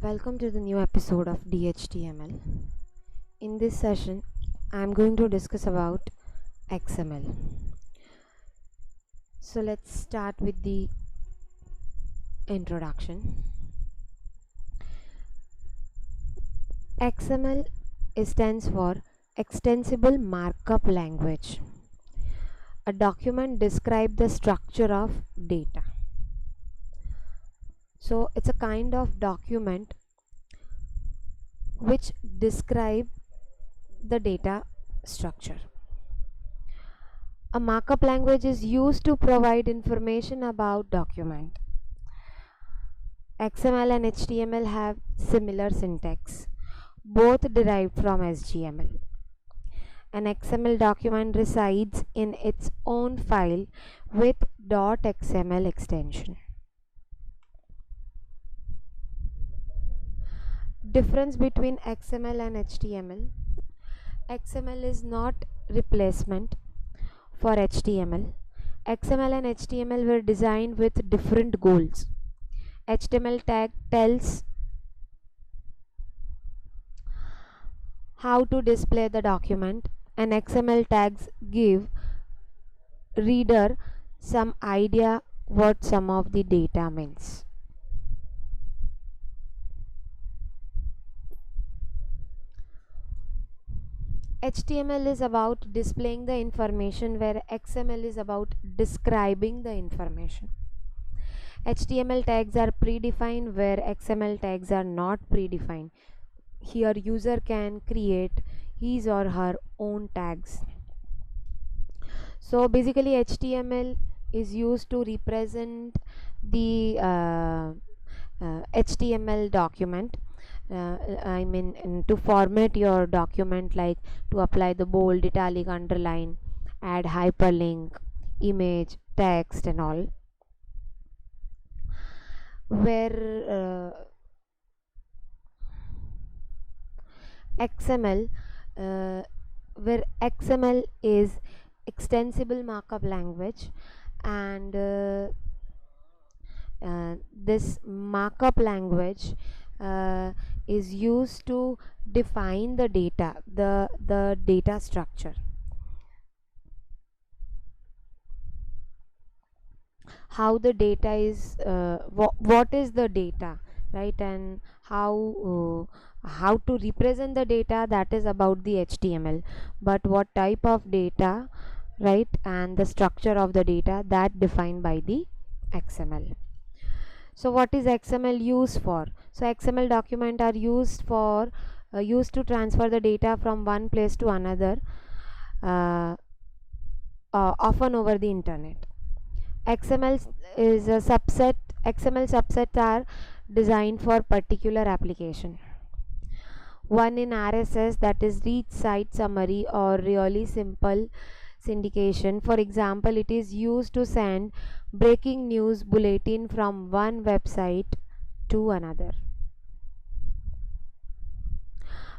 Welcome to the new episode of DHTML. In this session, I am going to discuss about XML. So let's start with the introduction. XML stands for Extensible Markup Language. A document describes the structure of data. So it's a kind of document which describe the data structure. A markup language is used to provide information about document. XML and HTML have similar syntax, both derived from HTML. An XML document resides in its own file with .xml extension. Difference between XML and HTML. XML is not replacement for HTML. XML and HTML were designed with different goals. HTML tag tells how to display the document, and XML tags give reader some idea what some of the data means. HTML is about displaying the information, where XML is about describing the information. HTML tags are predefined, where XML tags are not predefined. Here user can create his or her own tags. So basically HTML is used to represent the HTML document. To format your document, like to apply the bold, italic, underline, add hyperlink, image, text and all. Where XML is extensible markup language, and this markup language is used to define the data, the data structure. How the data is, what is the data, right? And how to represent the data, that is about the HTML. But what type of data, right, and the structure of the data, that defined by the XML. So what is XML used for? So XML document are used to transfer the data from one place to another, often over the internet. XML subsets are designed for particular application. One in RSS, that is read site summary, or really simple syndication. For example, it is used to send breaking news bulletin from one website to another.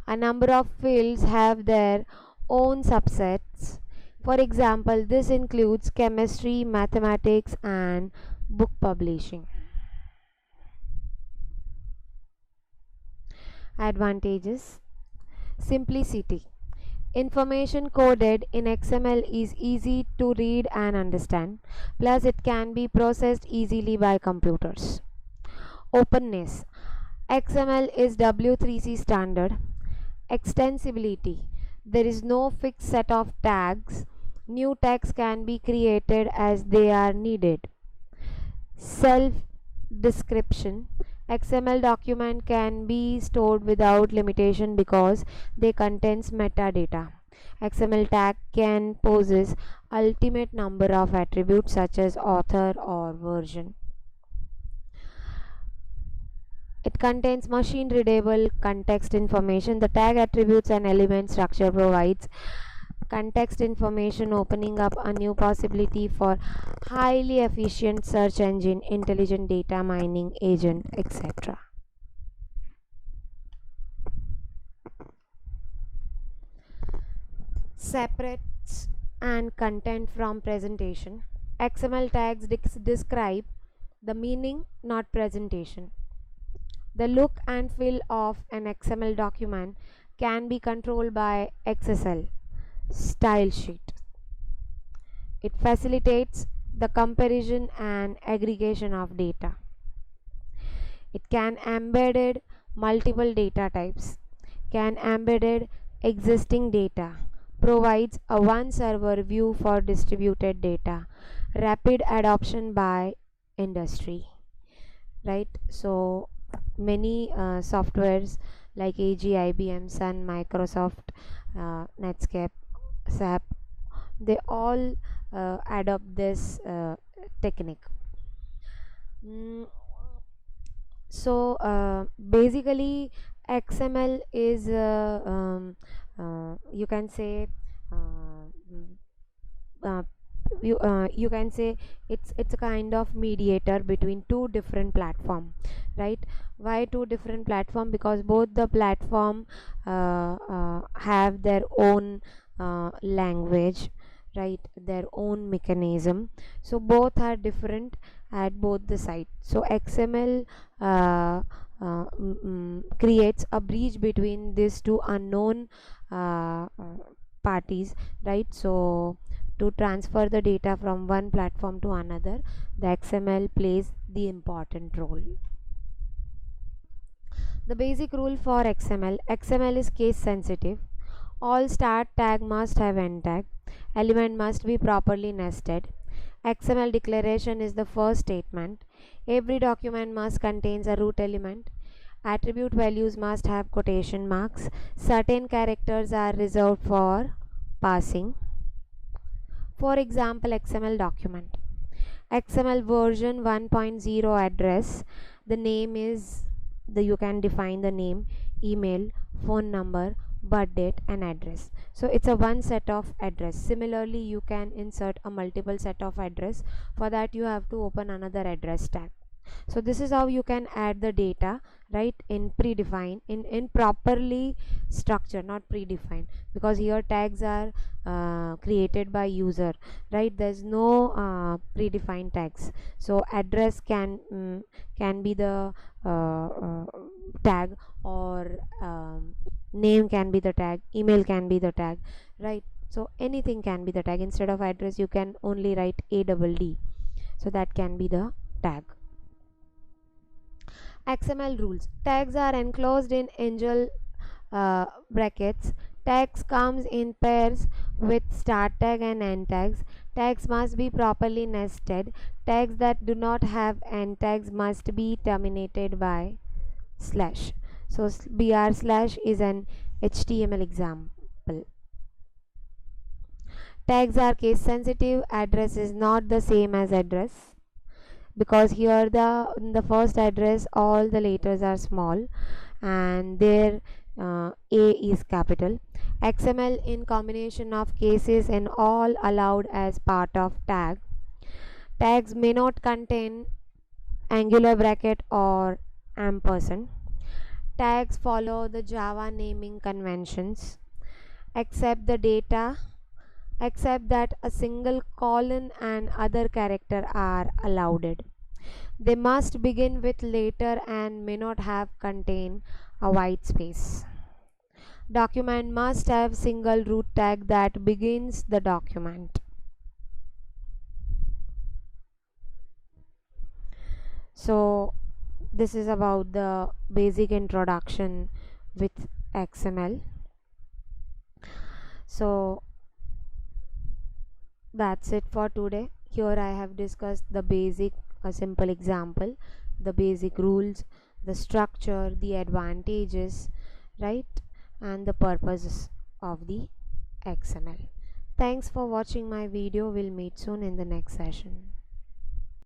A number of fields have their own subsets. For example, this includes chemistry, mathematics, and book publishing. Advantages: simplicity. Information coded in XML is easy to read and understand, plus it can be processed easily by computers. Openness. XML is W3C standard. Extensibility. There is no fixed set of tags. New tags can be created as they are needed. Self-description. XML document can be stored without limitation because they contains metadata. XML tag can possess ultimate number of attributes such as author or version. It contains machine readable context information. The tag attributes and element structure provides context information, opening up a new possibility for highly efficient search engine, intelligent data mining agent, etc. Separates and content from presentation. XML tags describe the meaning, not presentation. The look and feel of an XML document can be controlled by XSL style sheet. It facilitates the comparison and aggregation of data. It can embedded multiple data types, can embedded existing data, provides a one server view for distributed data, rapid adoption by industry, right? So many softwares like AG, IBM, Sun, Microsoft, Netscape, SAP, they all adopt this technique. Mm, basically, XML is you can say mm, uh, you can say it's a kind of mediator between two different platform, right? Why two different platform? Because both the platform have their own language, right, their own mechanism, so both are different at both the side. So XML creates a bridge between these two unknown parties, right? So to transfer the data from one platform to another, the XML plays the important role. The basic rule for XML is case sensitive. All start tag must have end tag. Element must be properly nested. XML declaration is the first statement. Every document must contain a root element. Attribute values must have quotation marks. Certain characters are reserved for passing. For example, XML document. XML version 1.0 address. The name is you can define the name, email, phone number, birth date, and address. So it's a one set of address. Similarly, you can insert a multiple set of address. For that, you have to open another address tag. So this is how you can add the data, right, in predefined, in properly structured, not predefined, because here tags are created by user, right? There's no predefined tags. So address can be the tag, or name can be the tag, email can be the tag, right? So anything can be the tag. Instead of address, you can only write ADD, so that can be the tag. XML rules. Tags are enclosed in angel brackets. Tags comes in pairs with start tag and end tags. Tags must be properly nested. Tags that do not have end tags must be terminated by slash. So br slash is an HTML example. Tags are case sensitive. Address is not the same as address, because here in the first address all the letters are small and their A is capital. XML in combination of cases and all allowed as part of tag. Tags may not contain angular bracket or ampersand. Tags follow the Java naming conventions, except the data, except that a single colon and other character are allowed. They must begin with letter and may not have contain a white space. Document must have single root tag that begins the document. So this is about the basic introduction with XML. So that's it for today. Here I have discussed the basic, a simple example, the basic rules, the structure, the advantages, right, and the purposes of the XML. Thanks for watching my video. We'll meet soon in the next session.